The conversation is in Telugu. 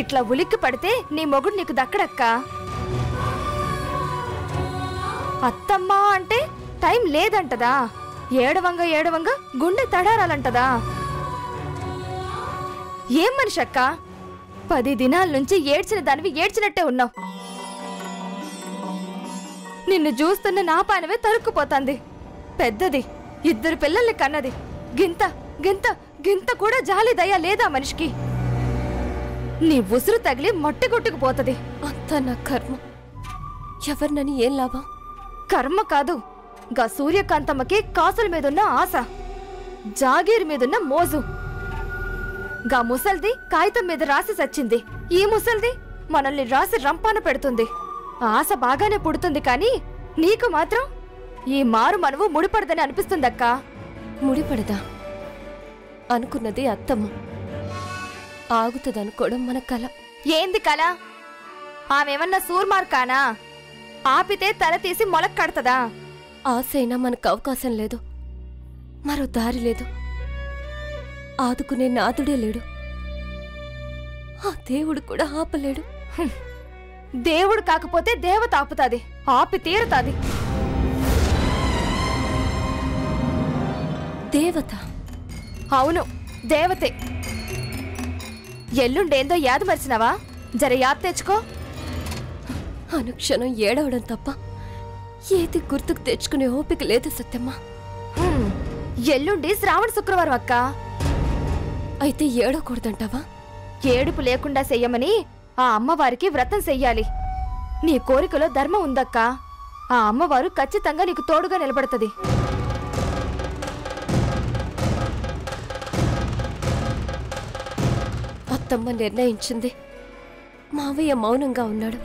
ఇట్లా ఉలిక్కి పడితే నీ మొగుడు నీకు దక్కడక్క. అత్తమ్మ అంటే టైం లేదంటదా, ఏడవంగా ఏడవంగా గుండె తడారాలంటదా. ఏం మనిషి అక్క, 10 దినాల నుంచి ఏడ్చిన దానివి ఏడ్చినట్టే ఉన్నావు. నిన్ను చూస్తున్న నా పానవే తరుక్కుపోతాంది. పెద్దది, 2 పిల్లల్ని కన్నది, గింత గింత గింత కూడా జాలి దయ లేదా మనిషికి? నీ ఉసురు తగిలి మట్టి కొట్టుకుపోతుంది. అంతా నా కర్మ. ఎవరినని ఏం లాభం? కర్మ కాదు, గా సూర్యకాంతమ్మకి కాసుల మీదున్న ఆశ, జాగీరు మీదున్న మోజు. గా ముసల్ది కాగితం మీద రాసి సచ్చింది, ఈ ముసల్ది మనల్ని రాసి రంపాన పెడుతుంది. ఆశ బాగానే పుడుతుంది కానీ నీకు మాత్రం ఈ మారు మనవు ముడిపడదని అనిపిస్తుందక్క. ముడిపడదా? అనుకున్నది అత్తమ్మ, ఆగుతుందనుకోవడం మన కళ. ఏంది కళ? ఆమెమన్నా సూర్మార్కానా? ఆపితే తల తీసి మొలక్ కడతదా? ఆశైనా మనకు అవకాశం లేదు, మరో దారి లేదు. ఆదుకునే నాదుడే లేడు, ఆ దేవుడు కూడా ఆపలేడు. దేవుడు కాకపోతే దేవత ఆపుతాది, ఆపి తీరుతాది. దేవత? అవును, దేవతే. ఎల్లుండేందో యాద మరిచినావా? జర యాద్ తెచ్చుకో. అనుక్షణం ఏడవడం తప్ప ఏది గుర్తుకు తెచ్చుకునే ఓపిక లేదు సత్యమ్మ. ఎల్లుండి శ్రావణ శుక్రవారం అక్క. అయితే ఏడవకూడదంటావా? ఏడుపు లేకుండా చెయ్యమని ఆ అమ్మవారికి వ్రతం చెయ్యాలి. నీ కోరికలో ధర్మం ఉందక్క. ఆ అమ్మవారు ఖచ్చితంగా నీకు తోడుగా నిలబడుతుంది. అత్తమ్మ నిర్ణయించింది, మావయ్య మౌనంగా ఉన్నాడు.